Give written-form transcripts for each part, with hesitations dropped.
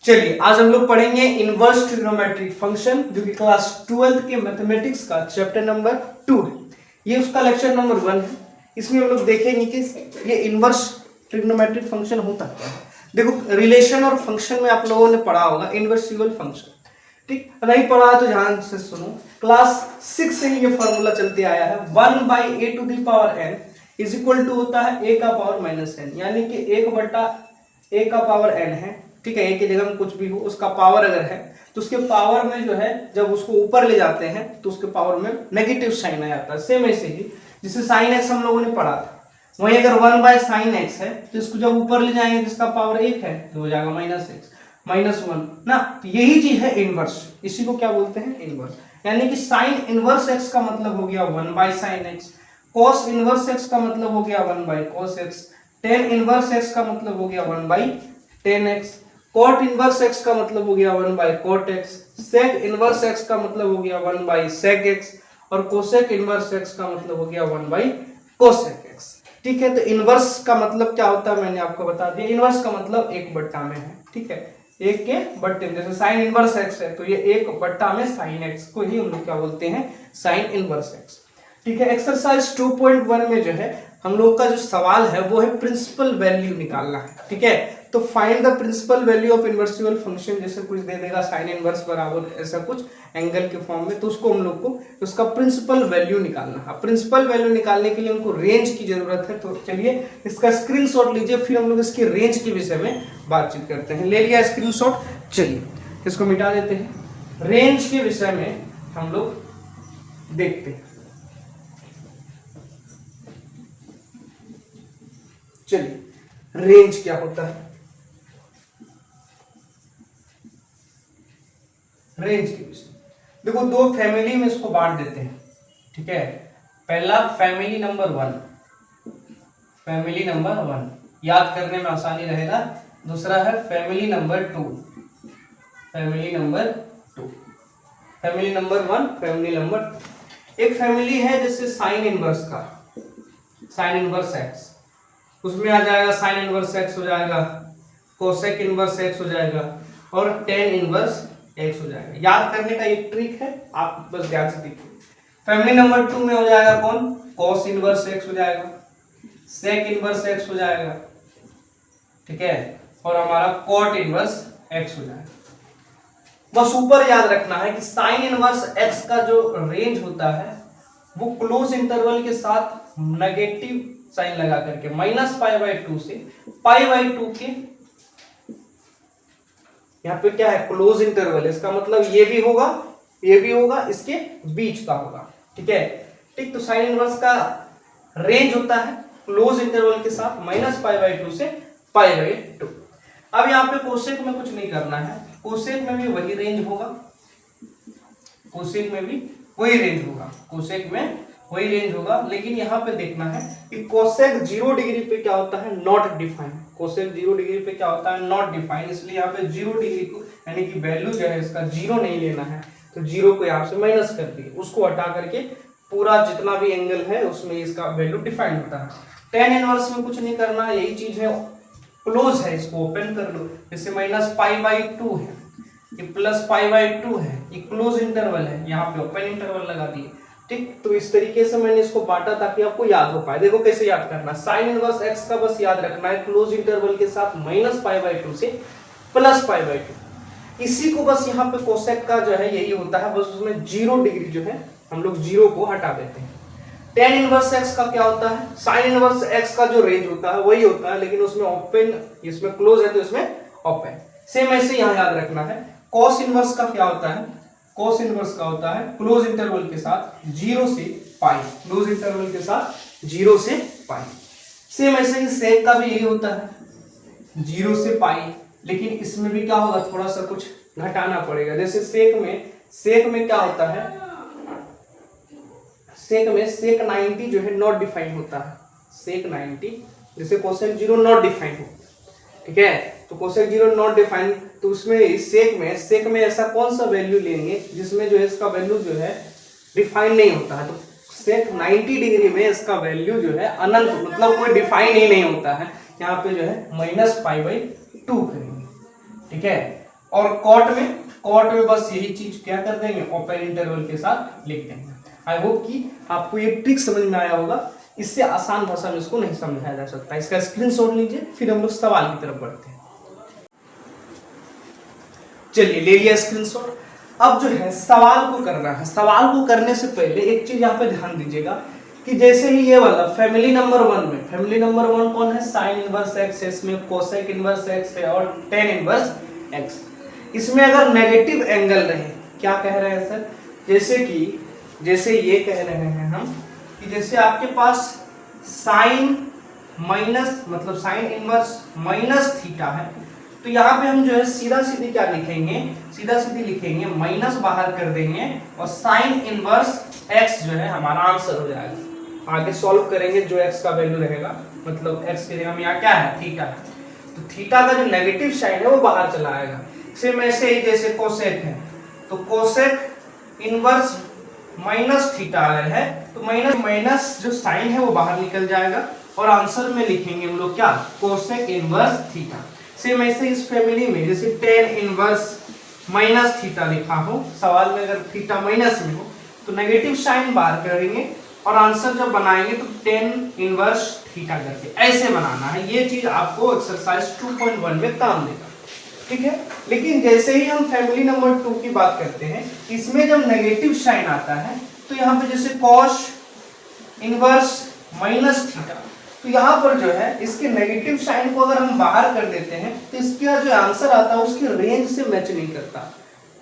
चलिए आज हम लोग पढ़ेंगे इनवर्स ट्रिग्नोमेट्रिक फंक्शन जो कि क्लास 12th के मैथमेटिक्स का चैप्टर नंबर 2 है। ये उसका लेक्चर नंबर 1 है। इसमें हम लोग देखेंगे कि ये इनवर्स ट्रिग्नोमेट्रिक फंक्शन होता क्या है। देखो रिलेशन और फंक्शन में आप लोगों ने पढ़ा होगा इनवर्सिबल फंक्शन, ठीक नहीं पढ़ा है तो ध्यान से सुनो। क्लास 6 से ही ये फॉर्मूला चलते आया है 1/a⁴n इज इक्वल टू होता है a का पावर -n, यानी कि 1/a का पावर n है, ठीक है। a की जगह में कुछ भी हो उसका पावर अगर है तो उसके पावर में जो है जब उसको ऊपर ले जाते हैं तो उसके पावर में नेगेटिव साइन आ जाता है। सेम ऐसे ही जिसे साइन एक्स हम लोगों ने पढ़ा था, वहीं अगर 1/sin x है तो इसको जब ऊपर ले जाएंगे जिसका पावर 1 है तो हो जाएगा -x -1 ना। तो यही चीज है इनवर्स, इसी को क्या बोलते हैं इनवर्स। यानी कि साइन इनवर्स x का मतलब हो गया 1/sin x, cos inverse x का मतलब हो गया 1/cos x, tan inverse x का मतलब हो गया 1/tan x, cot inverse x का मतलब हो गया 1/cot x, sec inverse x का मतलब हो गया 1/sec x और cosec इनवर्स x का मतलब हो गया 1/cosec x। ठीक है, तो इनवर्स का मतलब क्या होता है मैंने आपको बता दिया। इनवर्स का मतलब 1/, में है, ठीक है, 1 के बट्टे में। जैसे साइन इनवर्स x है तो ये 1/, में साइन x को ही हम लोग क्या बोलते हैं साइन इनवर्स x। ठीक है, एक्सरसाइज 2.1 में जो है हम लोग का जो सवाल है वो है प्रिंसिपल वैल्यू निकालना है। ठीक है, तो find the principal value of invertible function, जैसे कुछ दे देगा साइन इनवर्स बराबर ऐसा कुछ एंगल के फॉर्म में, तो उसको हम लोग को उसका प्रिंसिपल वैल्यू निकालना है। प्रिंसिपल वैल्यू निकालने के लिए हमको रेंज की जरूरत है, तो चलिए इसका स्क्रीनशॉट लीजिए, फिर हम लोग इसकी रेंज के विषय में बातचीत करते हैं। ले लिया स्क्रीनशॉट, चलिए इसको मिटा देते हैं। रेंज के विषय में हम लोग देखते हैं। चलिए रेंज क्या होता है, रेंज के विषय देखो, दो फैमिली में इसको बांट देते हैं। ठीक है, पहला फैमिली नंबर 1, फैमिली नंबर 1 याद करने में आसानी रहेगा। दूसरा है family number 2, family number 2, family number 1, family number 2। एक फैमिली है जैसे साइन इनवर्स का, साइन इनवर्स एक्स, उसमें आ जाएगा साइन इनवर्स एक्स हो जाएगा, कोसेक इनवर्स एक्स हो जाएगा और टेन इनवर्स एक्स हो जाएगा। याद करने का एक ट्रिक है, आप बस ध्यान से देखिए। फैमिली नंबर 2 में हो जाएगा कौन, कॉस इनवर्स एक्स हो जाएगा, सेक इनवर्स एक्स हो जाएगा, ठीक है, और हमारा कॉट इनवर्स एक्स हो जाएगा। बस ऊपर याद रखना है कि साइन इनवर्स एक्स का जो रेंज होता है वो क्लोज इंटरवल के साथ नेगेटिव साइन लगा करके -π/2 से π/2 के, यहाँ पे क्या है क्लोज इंटरवल, इसका मतलब ये भी होगा ये भी होगा, इसके बीच का होगा। ठीक है, ठीक, तो साइन इनवर्स का रेंज होता है क्लोज इंटरवल के साथ -π/2 से π/2। अब यहाँ पे कोसेक में कुछ नहीं करना है, कोसेक में भी वही रेंज होगा, कोसेक में भी वही रेंज होगा, कोसेक में वही रेंज होगा। लेकिन यहाँ पे देखना है कि कोसेक 0 डिग्री पे क्या होता है नॉट डिफाइंड, कोसेक 0 डिग्री पे क्या होता है नॉट डिफाइंड, इसलिए यहाँ पे 0 डिग्री को यानी कि वैल्यू जो है इसका 0 नहीं लेना है, तो 0 को यहाँ से माइनस कर दिए, उसको हटा करके पूरा जितना भी एंगल है उसमें इसका वैल्यू डिफाइंड होता है। टेन इनवर्स में कुछ नहीं करना, यही चीज है, क्लोज है, इसको ओपन कर लो, जैसे -π/2 है, ये +π/2 है, ये क्लोज इंटरवल है, यहाँ पे ओपन इंटरवल लगा दिए। ठीक, तो इस तरीके से मैंने इसको बांटा ताकि आपको याद हो पाए। देखो कैसे याद करना, साइन इनवर्स एक्स का बस याद रखना है क्लोज इंटरवल के साथ -π/2 से +π/2। इसी को बस यहाँ पे कोसेक का जो है यही होता है, बस उसमें 0 डिग्री जो है हम लोग 0 को हटा देते हैं। टेन इनवर्स एक्स का क्या होता है, साइन इनवर्स एक्स का जो रेंज होता है वही होता है, लेकिन उसमें ओपन, इसमें क्लोज है तो इसमें ओपन। सेम ऐसे यहाँ याद रखना है। कॉस इनवर्स का क्या होता है, कॉस इनवर्स का होता है क्लोज इंटरवल के साथ 0 से π, क्लोज इंटरवल के साथ 0 से π। सेम ऐसे ही सेक का भी यही होता है 0 से π, लेकिन इसमें भी क्या होगा थोड़ा सा कुछ घटाना पड़ेगा। जैसे सेक में क्या होता है, सेक में सेक 90 जो है नॉट डिफाइंड होता है, सेक 90, जैसे कोसेक 0 नॉट डिफाइंड हो, ठीक है, तो कोसेक 0 नॉट डिफाइंड, तो उसमें सेक में ऐसा कौन सा वैल्यू लेंगे जिसमें जो है इसका वैल्यू जो है डिफाइन नहीं होता है, तो सेक 90 डिग्री में इसका वैल्यू जो है अनंत, मतलब कोई डिफाइन ही नहीं होता है, यहाँ पे जो है -π/2 करेंगे। ठीक है, और कॉट में बस यही चीज क्या कर देंगे, ओपन इंटरवल के साथ लिख देंगे। आई होप कि आपको ये ट्रिक समझ में आया होगा। इससे आसान भाषा में इसको नहीं समझाया जा सकता। इसका स्क्रीनशॉट लीजिए, फिर हम लोग सवाल की तरफ बढ़ते हैं। चलिए ले लिया स्क्रीनशॉट। अब जो है सवाल को करना है। सवाल को करने से पहले एक चीज यहाँ पे ध्यान दीजिएगा कि जैसे ही ये वाला फैमिली नंबर 1 में, फैमिली नंबर 1 कौन है, साइन इनवर्स एक्स है, इसमें कोसेक इनवर्स एक्स है और टेन इनवर्स एक्स। इसमें अगर नेगेटिव एंगल रहे, क्या कह रहे हैं सर, जैसे ये कह रहे हैं हम कि जैसे आपके पास साइन माइनस मतलब साइन इनवर्स माइनस थीटा है, तो यहाँ पे हम जो है सीधा सीधी क्या लिखेंगे, सीधा सीधी लिखेंगे, माइनस बाहर कर देंगे और साइन इनवर्स एक्स जो है हमारा आंसर हो जाएगा। आगे सॉल्व करेंगे, जो एक्स का वैल्यू रहेगा, मतलब एक्स की जगह में यहाँ क्या है, थीटा है, तो थीटा का जो नेगेटिव साइन है वो बाहर चला आएगा। सेम ऐसे ही जैसे कोसेक है, तो कोसेक इनवर्स माइनस थीटा अगर है तो माइनस जो साइन है वो बाहर निकल जाएगा और आंसर में लिखेंगे हम लोग क्या, कोसेक इनवर्स थीटा। सेम ऐसे इस फैमिली में जैसे टेन इनवर्स माइनस थीटा लिखा हो, सवाल में अगर थीटा माइनस में हो तो नेगेटिव साइन बाहर करेंगे और आंसर जब बनाएंगे तो टेन इनवर्स थीटा करके ऐसे बनाना है। ये चीज आपको एक्सरसाइज 2.1 में काम देगा, ठीक है। लेकिन जैसे ही हम फैमिली नंबर 2 की बात करते हैं, इसमें जब नेगेटिव साइन आता है तो यहाँ पे जैसे कॉस इनवर्स माइनस थीटा, तो यहाँ पर जो है इसके नेगेटिव साइन को अगर हम बाहर कर देते हैं तो इसका जो आंसर आता है उसकी रेंज से मैच नहीं करता,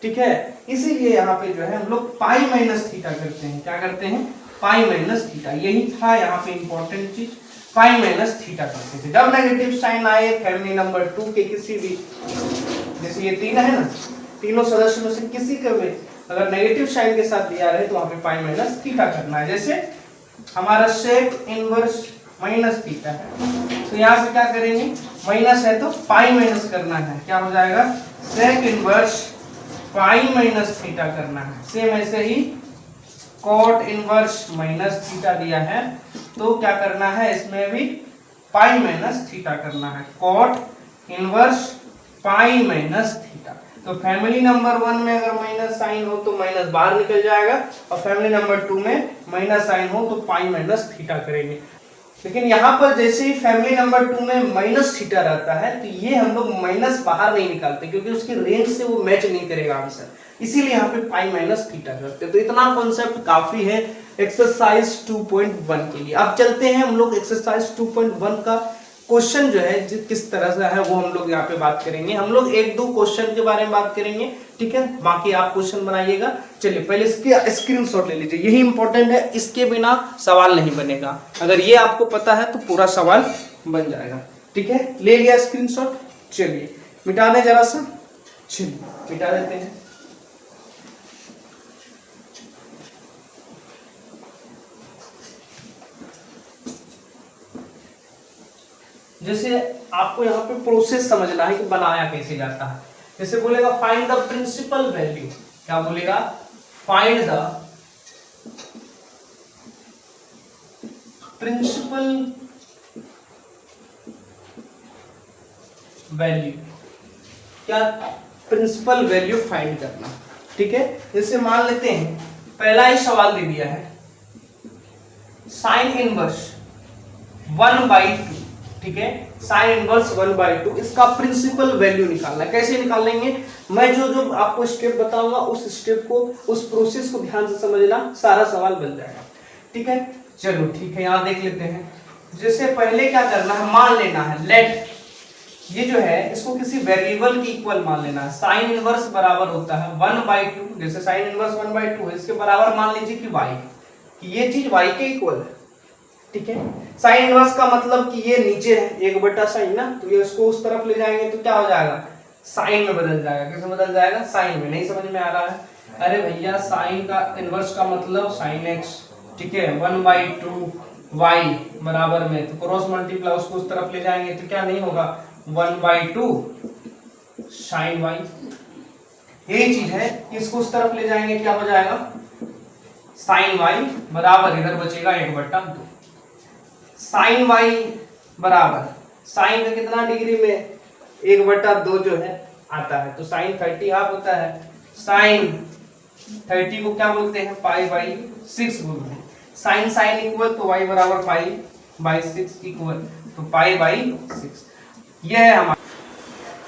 ठीक है। इसीलिए यहाँ पे जो है हम लोग पाई माइनस थीटा करते हैं। क्या करते हैं, पाई माइनस थीटा। यही था यहाँ पे इंपॉर्टेंट चीज, पाई माइनस थीटा करते थे जब नेगेटिव साइन आए फैमिली नंबर 2 के किसी भी, जैसे ये 3 है ना, तीनों सदस्य में से किसी का भी अगर नेगेटिव साइन के साथ दिया रहे तो वहां पे पाई माइनस थीटा करना है। जैसे हमारा सेक इनवर्स माइनस थीटा है, तो यहाँ पे क्या करेंगे, माइनस है तो पाई माइनस करना है, क्या हो जाएगा, sec inverse pi minus theta करना है। सेम ऐसे ही कॉट इनवर्स माइनस थीटा दिया है तो क्या करना है, इसमें भी पाई माइनस थीटा करना है, cot inverse pi minus theta. तो फैमिली नंबर 1 में अगर माइनस साइन हो तो माइनस बाहर निकल जाएगा और फैमिली नंबर 2 में माइनस साइन हो तो पाई माइनस थीटा करेंगे। लेकिन यहाँ पर जैसे ही फैमिली नंबर 2 में माइनस थीटा रहता है तो ये हम लोग माइनस बाहर नहीं निकालते क्योंकि उसकी रेंज से वो मैच नहीं करेगा आंसर, इसीलिए यहाँ पे पाई माइनस थीटा करते हैं। तो इतना कॉन्सेप्ट काफी है एक्सरसाइज 2.1 के लिए। अब चलते हैं हम लोग एक्सरसाइज 2.1 का क्वेश्चन जो है किस तरह से है वो हम लोग यहाँ पे बात करेंगे। हम लोग 1-2 क्वेश्चन के बारे में बात करेंगे, ठीक है, बाकी आप क्वेश्चन बनाइएगा। चलिए पहले इसके स्क्रीनशॉट ले लीजिए, यही इंपॉर्टेंट है, इसके बिना सवाल नहीं बनेगा। अगर ये आपको पता है तो पूरा सवाल बन जाएगा, ठीक है। ले लिया स्क्रीनशॉट, चलिए मिटा दें जरा सा, चलिए मिटा देते हैं। जैसे आपको यहाँ पे प्रोसेस समझना है कि बनाया कैसे जाता है। जैसे बोलेगा फाइंड द प्रिंसिपल वैल्यू, क्या बोलेगा, फाइंड द प्रिंसिपल वैल्यू, क्या प्रिंसिपल वैल्यू फाइंड करना, ठीक है। जैसे मान लेते हैं पहला ही सवाल दे दिया है साइन इनवर्स 1/2, ठीक है, साइन इनवर्स 1/2, इसका प्रिंसिपल वैल्यू निकालना है। कैसे निकालेंगे, मैं जो आपको स्टेप बताऊंगा उस स्टेप को, उस प्रोसेस को ध्यान से समझना, सारा सवाल बन जाएगा, ठीक है। चलो ठीक है, यहाँ देख लेते हैं। जैसे पहले क्या करना है, मान लेना है लेट, ये जो है इसको किसी वेरिएबल के इक्वल मान लेना है। साइन इनवर्स बराबर होता है 1/2, जैसे साइन इनवर्स 1/2 है, इसके बराबर मान लीजिए कि y, कि ये चीज y के इक्वल है, ठीक है। साइन इनवर्स का मतलब कि ये नीचे है 1/sin ना, तो ये इसको उस तरफ ले जाएंगे तो क्या हो जाएगा, साइन में बदल जाएगा। कैसे बदल जाएगा, साइन में। नहीं समझ में आ रहा है, अरे भैया साइन का इनवर्स का मतलब साइन x, ठीक है, 1/2 y बराबर में, तो क्रॉस मल्टीप्लाई उसको उस तरफ ले जाएंगे तो क्या नहीं होगा, 1/2 sin y। यही चीज है, इसको उस तरफ ले जाएंगे क्या हो जाएगा, sin y बराबर, इधर बचेगा 1/2। साइन y बराबर, साइन का कितना डिग्री में, 1/2 जो है आता है। तो साइन 30 हाफ होता है, साइन 30 को क्या बोलते हैं, पाई बाई 6 बोलते हैं। साइन साइन इक्वल तो y बराबर पाई बाई 6 इक्वल तो पाई बाई 6, ये है हमारा।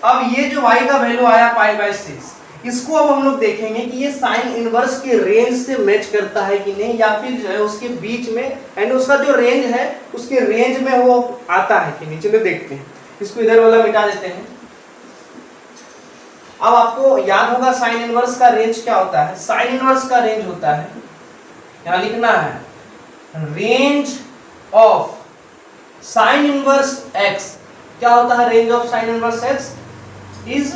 अब ये जो y का वैल्यू आया पाई बाई 6, इसको अब हम लोग देखेंगे कि ये साइन इनवर्स के रेंज से मैच करता है कि नहीं, या फिर जो है उसके बीच में एंड उसका जो रेंज है उसके रेंज में वो आता है कि नहीं। चलो देखते हैं, इसको इधर वाला मिटा देते हैं। अब आपको याद होगा साइन इनवर्स का रेंज क्या होता है। साइन इनवर्स का रेंज होता है, यहां लिखना है, range of sine inverse x। क्या होता है range of sine inverse x? Is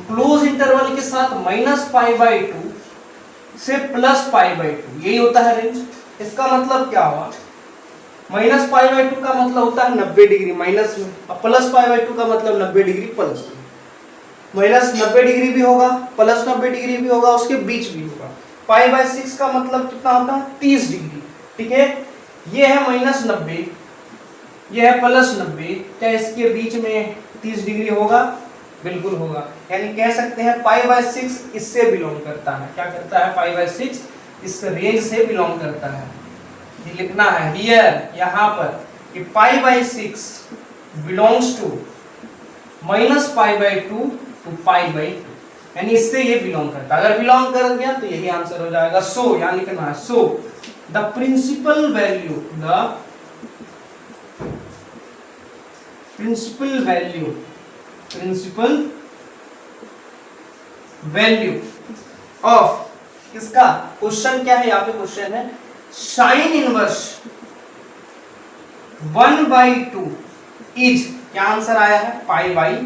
close interval के साथ माइनस पाई बाई 2 से प्लस पाई बाई 2, यही होता है रेंज। इसका मतलब क्या हुआ, माइनस पाई बाई 2 का मतलब होता है 90 डिग्री माइनस में, और प्लस पाई बाई 2 का मतलब 90 डिग्री प्लस में। माइनस 90 डिग्री भी होगा, प्लस 90 डिग्री भी होगा, उसके बीच भी होगा। पाई बाई 6 का मतलब कितना होता है, 30 डिग्री। ठीक है, ये है माइनस 90, ये है प्लस 90, क्या इसके बीच में 30 डिग्री होगा? बिल्कुल होगा। यानी कह सकते हैं पाई बाई 6 इससे बिलोंग करता है। क्या करता है? पाई बाई 6 इस रेंज से बिलोंग करता है। ये लिखना है हियर, यहाँ पर, कि pi by 6 belongs to minus pi by 2 to pi by 2, यानी इससे ये बिलोंग करता है। अगर बिलोंग कर गया तो यही आंसर हो जाएगा। सो यहाँ लिखना है, so the principal value, the principal value, principal value of, इसका क्वेश्चन क्या है, यहाँ पे क्वेश्चन है साइन इनवर्स 1/2 इज, क्या आंसर आया है, पाई बाई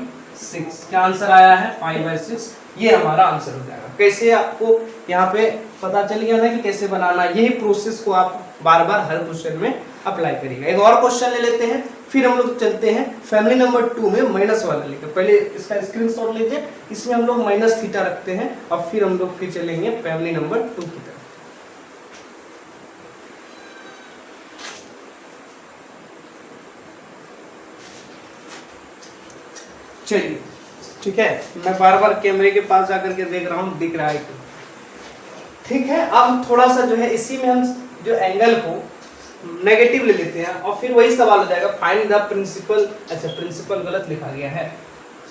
6। क्या आंसर आया है, पाई बाई 6। ये हमारा आंसर हो जाएगा। कैसे, आपको यहाँ पे पता चल गया ना कि कैसे बनाना। यही प्रोसेस को आप बार बार हर क्वेश्चन में अप्लाई करिएगा। एक और क्वेश्चन ले लेते हैं, फिर हम लोग चलते हैं फैमिली नंबर 2 में माइनस वाला लेकर। पहले इसका स्क्रीनशॉट लीजिए, इसमें हम लोग माइनस थीटा रखते हैं, और फिर हम लोग फिर चलेंगे फैमिली नंबर 2 की तरफ। चलिए, ठीक है, मैं बार बार कैमरे के पास जाकर के देख रहा हूँ, दिख रहा है। ठीक है, अब थोड़ा सा जो है इसी में हम जो एंगल को नेगेटिव ले लेते हैं, और फिर वही सवाल हो जाएगा, फाइंड द प्रिंसिपल। अच्छा, प्रिंसिपल गलत लिखा गया है,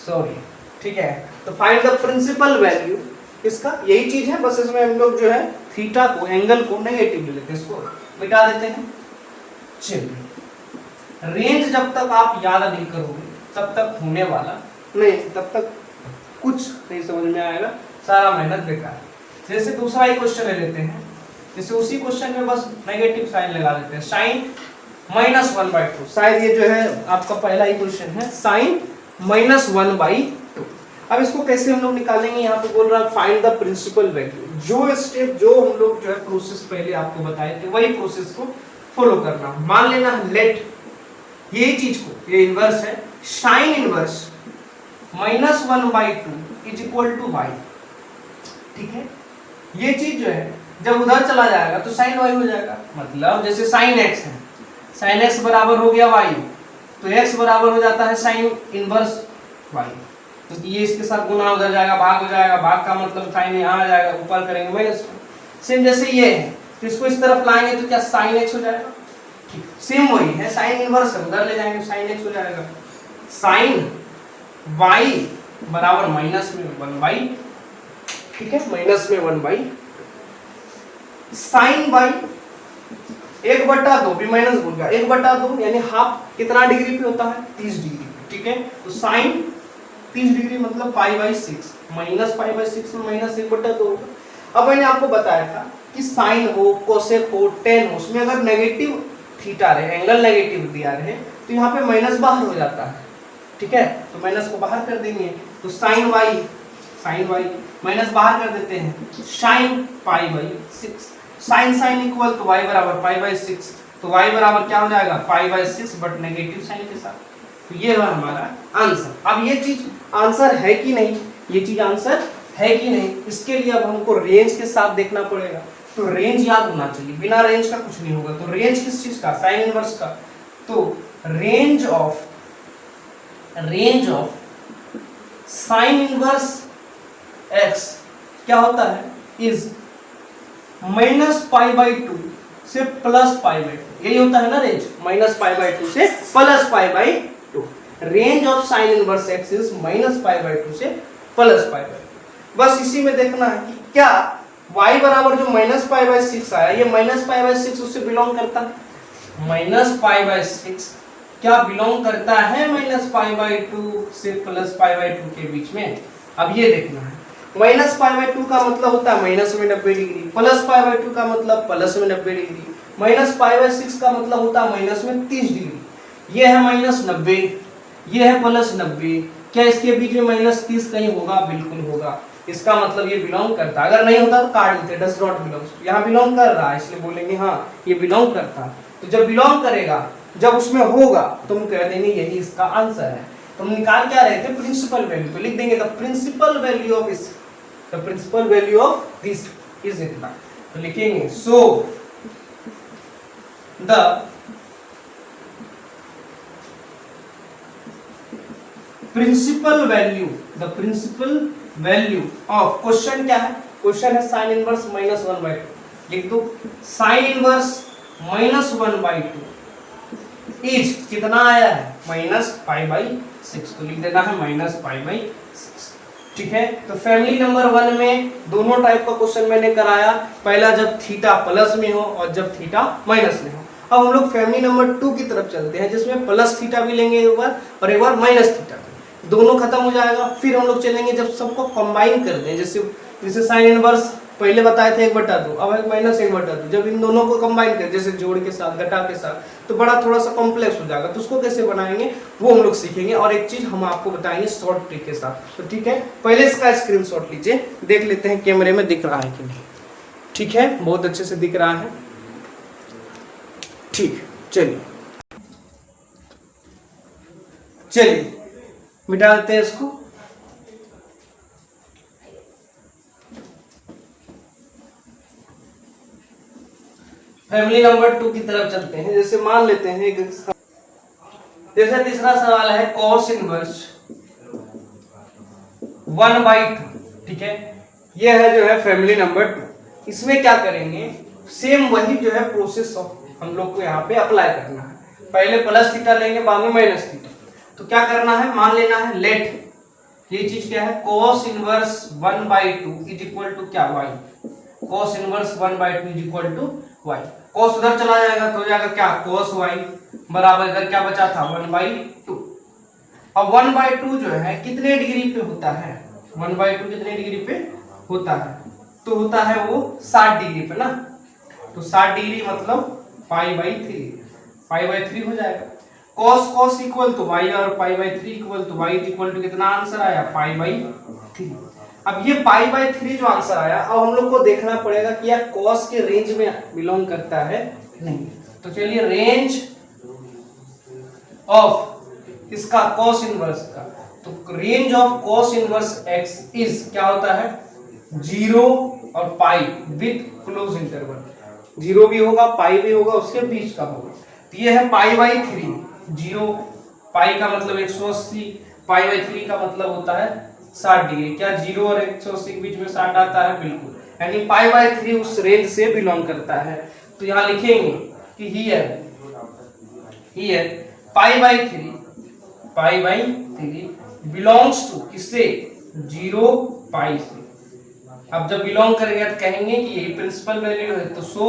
सॉरी। ठीक है, तो फाइंड द प्रिंसिपल वैल्यू, इसका यही चीज है, बस इसमें हम लोग जो है थीटा को, एंगल को नेगेटिव ले लेते हैं, इसको मिटा देते हैं। चलिए, रेंज जब तक आप याद नहीं करोगे तब तक होने वाला नहीं, तब तक कुछ नहीं समझ में आएगा, सारा मेहनत बेकार है। जैसे दूसरा ही क्वेश्चन ले लेते हैं, जैसे उसी क्वेश्चन में बस नेगेटिव साइन लगा देते हैं, साइन -1/2। शायद ये जो है आपका पहला ही क्वेश्चन है, साइन -1/2। अब इसको कैसे हम लोग निकालेंगे, यहाँ पे बोल रहा है फाइंड द प्रिंसिपल वैल्यू। जो स्टेप, जो हम लोग जो है प्रोसेस पहले आपको बताए थे, वही प्रोसेस को फॉलो करना। मान लेना लेट ये चीज को, ये इनवर्स है, sine inverse -1/2 is equal to y। ठीक है, ये चीज जो है जब उधर चला जाएगा तो साइन y हो जाएगा। मतलब जैसे साइन x है, साइन x बराबर हो गया y, तो x बराबर हो जाता है साइन इनवर्स y, क्योंकि ये इसके साथ गुना उधर जाएगा, भाग हो जाएगा, भाग का मतलब साइन यहाँ आ जाएगा, ऊपर करेंगे माइनस। सेम जैसे ये है, तो इसको इस तरफ लाएंगे तो क्या साइन x हो जाएगा। ठीक, सेम वही है, साइन इनवर्स है, उधर ले जाएंगे साइन x हो जाएगा। साइन y बराबर माइनस में 1/, ठीक है, माइनस में 1/, साइन y 1/2 भी माइनस भूल गया, 1/2 यानी हाफ कितना डिग्री पे होता है, 30 डिग्री। ठीक है, तो साइन 30 डिग्री मतलब पाई बाई 6, माइनस पाई बाई 6 में माइनस 1/2 होगा। अब मैंने आपको बताया था कि साइन हो, कोसेक हो, टेन हो, उसमें अगर नेगेटिव थीटा रहे, एंगल नेगेटिव दिया रहे, तो यहाँ पे माइनस बाहर हो जाता है। ठीक है, तो माइनस को बाहर कर देंगे, तो साइन y माइनस बाहर कर देते हैं, sine pi by 6। Sine sine equal तो y बराबर पाई बाई 6, तो y बराबर क्या हो जाएगा, pi by 6 but negative sign के साथ। तो ये है हमारा आंसर। अब ये चीज आंसर है कि नहीं, ये चीज आंसर है कि नहीं, इसके लिए अब हमको रेंज के साथ देखना पड़ेगा। तो रेंज याद होना चाहिए, बिना रेंज का कुछ नहीं होगा। तो रेंज किस चीज का, साइन इनवर्स का। तो range of sine inverse x क्या होता है, इज -π/2 से +π/2, यही होता है ना रेंज, -π/2 से +π/2। Range of sine inverse x is -π/2 से +π/2। बस इसी में देखना है कि क्या y बराबर जो -π/6 आया, ये -π/6 उससे बिलोंग करता है, -π/6 क्या बिलोंग करता है -π/2 से +π/2 के बीच में। अब ये देखना है, -π/2 का मतलब होता है माइनस में 90 डिग्री, +π/2 का मतलब प्लस में 90 डिग्री, -π/6 का मतलब होता है माइनस में 30 डिग्री। ये है -90, ये है +90, क्या इसके बीच में -30 कहीं होगा? बिल्कुल होगा। इसका मतलब ये बिलोंग करता है, अगर नहीं होता तो काट देते, डज नॉट बिलोंग। यहाँ बिलोंग कर रहा है इसलिए बोलेंगे हाँ ये बिलोंग करता है। तो जब बिलोंग करेगा, जब उसमें होगा तुम कह देंगे यही इसका आंसर है। तुम निकाल क्या रहे थे, प्रिंसिपल वैल्यू, तो लिख देंगे द प्रिंसिपल वैल्यू ऑफ इस, the principal value of this is इतना, तो लिखेंगे so the principal value of, question क्या है, क्वेश्चन है साइन इनवर्स -1/2, लिख दो साइन इनवर्स -1/2 इज कितना आया है, -π/6, तो लिख देना है -π/6। ठीक है, तो फैमिली नंबर 1 में दोनों टाइप का क्वेश्चन मैंने कराया, पहला जब थीटा प्लस में हो और जब थीटा माइनस में हो। अब हम लोग फैमिली नंबर 2 की तरफ चलते हैं, जिसमें प्लस थीटा भी लेंगे एक बार और एक बार माइनस थीटा, दोनों खत्म हो जाएगा। फिर हम लोग चलेंगे जब सबको कंबाइन कर दें, जैसे साइन इनवर्स पहले बताए थे 1/2, अब है -1/2, जब इन दोनों को कंबाइन कर, जैसे जोड़ के साथ घटा के साथ, तो बड़ा थोड़ा सा कॉम्प्लेक्स हो जाएगा, तो उसको कैसे बनाएंगे वो हम लोग सीखेंगे। और एक चीज हम आपको बताएंगे शॉर्ट ट्रिक के साथ, तो ठीक है पहले इसका स्क्रीनशॉट लीजिए, देख लेते हैं कैमरे में दिख रहा है कि नहीं। ठीक है, बहुत अच्छे से दिख रहा है, ठीक, चलिए मिटा देते हैं इसको। फैमिली नंबर 2 की तरफ चलते हैं, जैसे मान लेते हैं जैसे तीसरा सवाल है cos इनवर्स 1/2, ठीक है, ये है जो है फैमिली नंबर 2। इसमें क्या करेंगे, सेम वही जो है प्रोसेस हम लोग को यहाँ पे अप्लाई करना है। पहले प्लस थीटा लेंगे, बाद में माइनस थीटा। तो क्या करना है, मान लेना है लेट, ये चीज क्या है, cos inverse 1/2 is equal to क्या, y, cos inverse 1/2 is equal to y। cos उधर चला जाएगा तो हो जाएगा क्या, cos y बराबर इधर क्या बचा था 1/2। अब 1/2 जो है कितने डिग्री पे होता है, 1/2 कितने डिग्री पे होता है, तो होता है वो 60 डिग्री पे ना, तो 60 डिग्री मतलब π/3 हो जाएगा। cos इक्वल टू y और π/3 equal to y equal to कितना आंसर आया, π/3। अब ये π/3 जो आंसर आया, अब हम लोग को देखना पड़ेगा कि यार cos के रेंज में बिलोंग करता है नहीं। तो चलिए रेंज ऑफ इसका cos इनवर्स का, तो range of cos inverse x is क्या होता है, 0 और पाई विद क्लोज इंटरवल, 0 भी होगा पाई भी होगा, उसके बीच का होगा। तो ये है π/3, 0 पाई का मतलब 180, π/3 का मतलब होता है 60 डिग्री। क्या 0 और 180 के बीच में 60 आता है, बिल्कुल, यानी π/3 उस रेंज से बिलोंग करता है। तो यहाँ लिखेंगे कि हियर π/3 बिलोंग्स टू किससे, 0 पाई से। अब जब बिलोंग करेंगे तो कहेंगे कि ये प्रिंसिपल वैल्यू है, तो so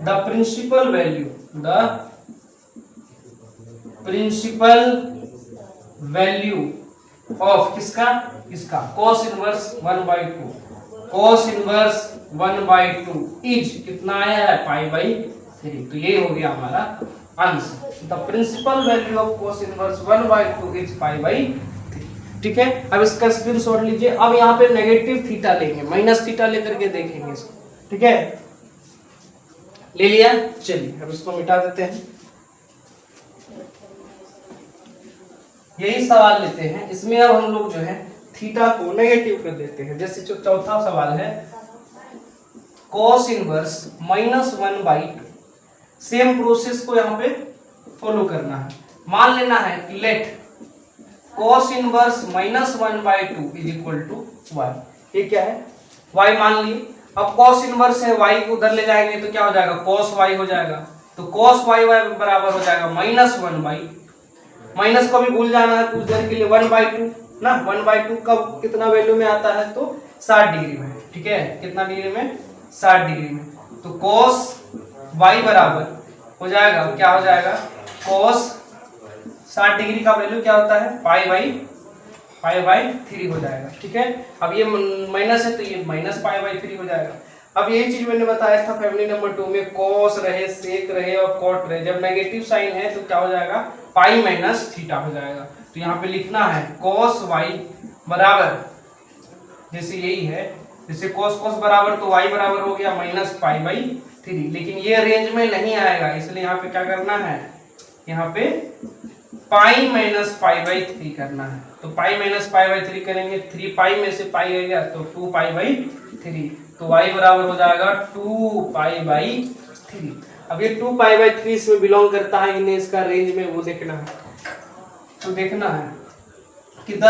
the principal value of किसका, इसका cos inverse 1/2, cos inverse 1/2 is कितना आया है, π/3। तो ये हो गया हमारा answer, the principal value of cos inverse 1/2 is π/3। ठीक है, अब इसका स्क्रीनशॉट लीजिए। अब यहाँ पे नेगेटिव थीटा लेंगे, माइनस थीटा लेकर के देखेंगे इसको, ठीक है, ले लिया। चलिए अब इसको मिटा देते हैं। यही सवाल लेते हैं, इसमें अब हम लोग जो है थीटा को नेगेटिव कर देते हैं। जैसे जो चौथा सवाल है cos इनवर्स -1/2, सेम प्रोसेस को यहाँ पे फॉलो करना है। मान लेना है कि let cos inverse -1/2 is equal to y। ये क्या है, y मान लिए। अब cos इनवर्स है, y को उधर ले जाएंगे तो क्या हो जाएगा, cos y हो जाएगा। तो cos y बराबर हो जाएगा -1/, माइनस को भी भूल जाना है कुछ देर के लिए, 1/2 ना। 1/2 कब कितना वैल्यू में आता है, तो 60 डिग्री में। ठीक है, कितना डिग्री में, 60 डिग्री में। तो cos y बराबर हो जाएगा, क्या हो जाएगा, cos 60 डिग्री का वैल्यू क्या होता है, π/3 हो जाएगा। ठीक है, अब ये माइनस है तो ये -π/3 हो जाएगा। अब यही चीज मैंने बताया था फैमिली नंबर 2 में, cos रहे, sec रहे और cot रहे, जब नेगेटिव साइन है तो क्या हो जाएगा, π-θ हो जाएगा। तो यहाँ पे लिखना है cos y बराबर, जैसे यही है, जैसे cos बराबर तो y बराबर हो गया -π/3, लेकिन ये रेंज में नहीं आएगा, इसलिए यहाँ पे क्या करना है, यहाँ पे π-π/3 करना है। तो π-π/3 करेंगे, 3π में से पाई गया तो 2π/3, तो y बराबर हो जाएगा 2π/3। अब ये 2π/3 इसमें बिलोंग करता है, इन्हें इसका रेंज में वो देखना है। तो देखना है कि द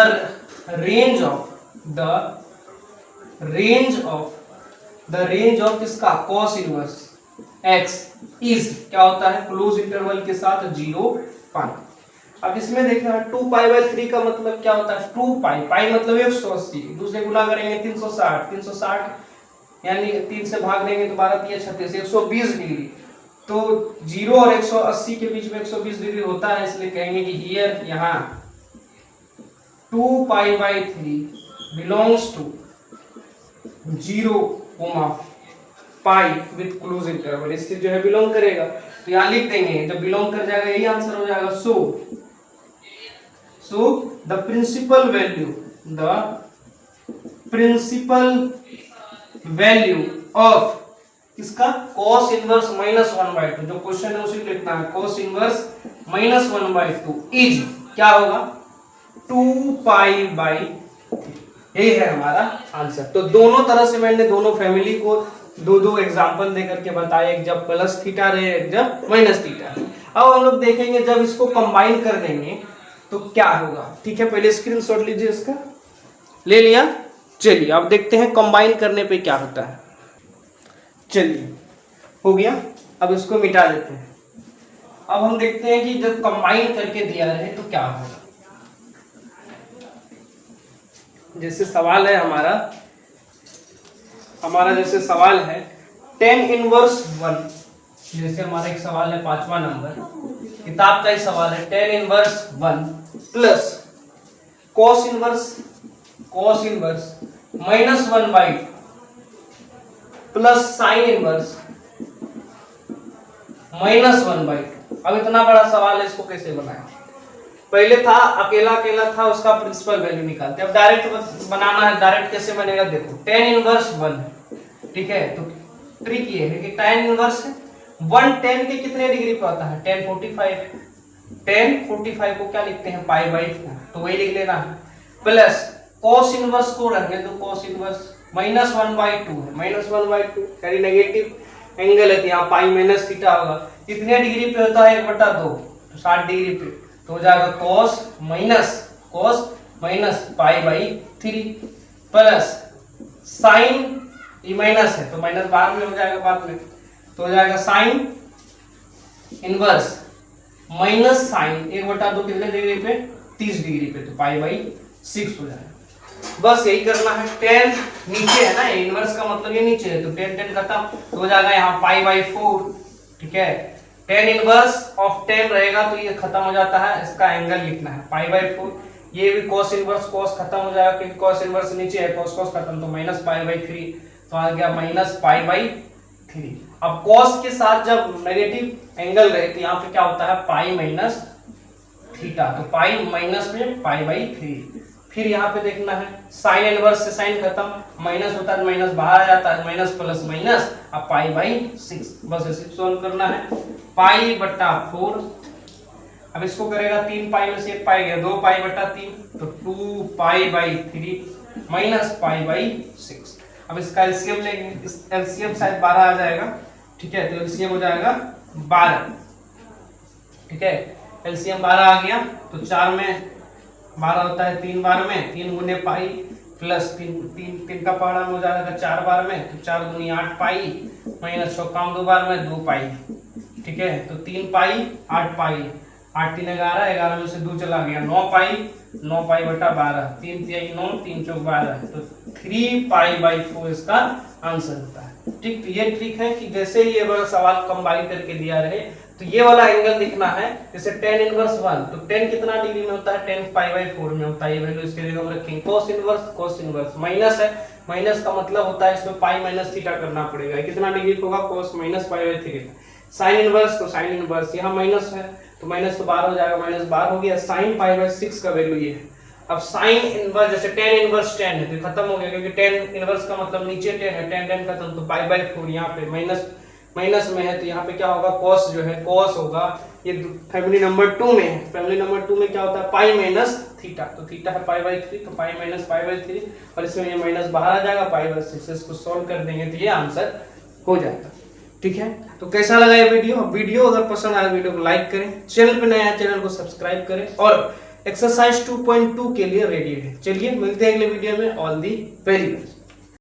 रेंज ऑफ इसका cos इनवर्स x इज क्या होता है, क्लोज इंटरवल के साथ 0 π। अब इसमें देखना है 2π/3 का मतलब क्या होता है, 2π, पाई मतलब 180, दूसरे गुना करेंगे 360 यानी 3 से भाग देंगे तो 12 3 36, 120 डिग्री। तो 0 और 180 के बीच में 120 डिग्री होता है, इसलिए कहेंगे कि हियर यहाँ 2π/3 belongs to 0, pi with closed interval, इससे जो है बिलोंग करेगा। तो यहाँ लिख देंगे, जब बिलोंग कर जाएगा यही आंसर हो जाएगा। So the principal value of इसका cos इनवर्स -1/2, जो क्वेश्चन है उसी लिखना है, cos इनवर्स -1/2 इज क्या होगा, 2π/3। यही है हमारा आंसर। तो दोनों तरह से मैंने दोनों फैमिली को दो एग्जांपल दे करके बताया, एक जब +θ रहे, एक जब -θ। अब हम लोग देखेंगे जब इसको कंबाइन कर देंगे तो क्या होगा। ठीक है, पहले स्क्रीनशॉट लीजिए, इसका ले लिया। चलिए अब देखते हैं कंबाइन करने पे क्या होता है। चलिए हो गया, अब इसको मिटा देते हैं। अब हम देखते हैं कि जब कंबाइन करके दिया रहे तो क्या होगा। जैसे सवाल है हमारा जैसे सवाल है tan इनवर्स 1, जैसे हमारा एक सवाल है 5वां नंबर किताब का ही सवाल है, tan inverse 1 plus cos inverse -1/2 plus sin inverse -1/2। अब इतना बड़ा सवाल है, इसको कैसे बनाएं। पहले था अकेला था, उसका प्रिंसिपल वैल्यू निकालते। अब डायरेक्ट बनाना है, डायरेक्ट कैसे बनेगा देखो, tan इनवर्स 1, ठीक है। तो ट्रिक ये है कि tan इनवर्स 1 tan के कितने डिग्री पे आता है, tan 45 को क्या लिखते हैं, π/4, तो वही लिख लेना है। प्लस cos इनवर्स को रखने दो, cos इनवर्स -1/2 है, -1/2 यानी नेगेटिव एंगल है, यहाँ π-θ होगा। कितने डिग्री पे होता है, 1/2, तो 60 डिग्री पे, तो हो जाएगा cos π/3 प्लस sin, ये माइनस है तो माइनस बाद में हो जाएगा, बाद में तो हो जाएगा sin इनवर्स माइनस sin 1/2 कितने डिग्री पे, 30 डिग्री पे, तो π/6 हो जाएगा। बस यही करना है। tan नीचे है ना, इनवर्स का मतलब ये नीचे है, तो tan खत्म, तो हो जाएगा यहाँ π/4, ठीक है। tan इनवर्स ऑफ tan रहेगा तो ये खत्म हो जाता है, इसका एंगल लिखना है π/4। ये भी cos इनवर्स cos खत्म हो जाएगा क्योंकि cos इनवर्स नीचे है, cos खत्म, तो -π/3, तो आ गया -π/3। अब cos के साथ जब नेगेटिव एंगल रहे तो यहाँ पे क्या होता है, π-θ, तो π माइनस में π/3। फिर यहाँ पे देखना है sin इनवर्स से sin खत्म, माइनस होता है माइनस बाहर आ जाता है, माइनस प्लस माइनस, अब π/6, बस ऐसे सॉल्व करना है। π/4, अब इसको करेगा 3π में से 1 पाई गया, 2π/3, तो 2π/3 माइनस π/6। अब इसका एलसीएम लेंगे, इस एलसीएम शायद 12 आ जाएगा, ठीक है। तो एलसीएम हो जाएगा 12, ठीक है। एलसीएम 12 आ गया, तो 4 में 12 होता है 3 बार में, 3 गुने पाई प्लस 3 का पहाड़ा में हो जाएगा 4 बार में, तो 4 दूनी 8 पाई माइनस 6 काम 2 बार में 2 पाई। ठीक है, तो 3 पाई 8 पाई, 8 3 11, 11 में से 2 चला गया 9 पाई, 9 पाई बटा 12, 3 3 9, 3 चौक 12, तो 3 पाई बाई 4 इसका आंसर होता है। ठीक, तो ये ट्रिक है कि जैसे ही ये वाला सवाल कंबाइन करके दिया रहे तो ये वाला एंगल दिखना है। जैसे tan इनवर्स 1, तो tan कितना डिग्री में होता है, tan पाई बाई 4 में होता है। ये वैल्यू इसके लिए हम रखेंगे। cos इनवर्स माइनस है, माइनस का मतलब होता है इसमें पाई माइनस थीटा करना पड़ेगा। कितना डिग्री होगा, cos minus pi by 3। sin inverse, तो sin इनवर्स यहाँ माइनस है तो माइनस तो 12 हो जाएगा, माइनस 12 हो गया। sin पाई बाई 6 का वैल्यू ये है। अब sin इनवर्स, जैसे tan इनवर्स 10 है तो खत्म हो गया, क्योंकि tan इनवर्स का मतलब नीचे 10 है, tan खत्म, तो पाई बाई 4 यहाँ पे माइनस में है, तो यहाँ पे क्या होगा, cos जो है cos होगा। ये फैमिली नंबर 2 में है, फैमिली नंबर 2 में क्या होता है, पाई माइनस थीटा, तो थीटा है पाई बाई 3, तो पाई माइनस पाई बाई 3, और इसमें ये माइनस बाहर आ जाएगा पाई बाई 6। इसको सॉल्व कर देंगे तो ये आंसर हो जाएगा। ठीक है, तो कैसा लगा ये वीडियो अगर पसंद आया वीडियो को लाइक करें, चैनल पे नया है चैनल को सब्सक्राइब करें, और एक्सरसाइज 2.2 के लिए रेडी है। चलिए मिलते हैं अगले वीडियो में। All the very best.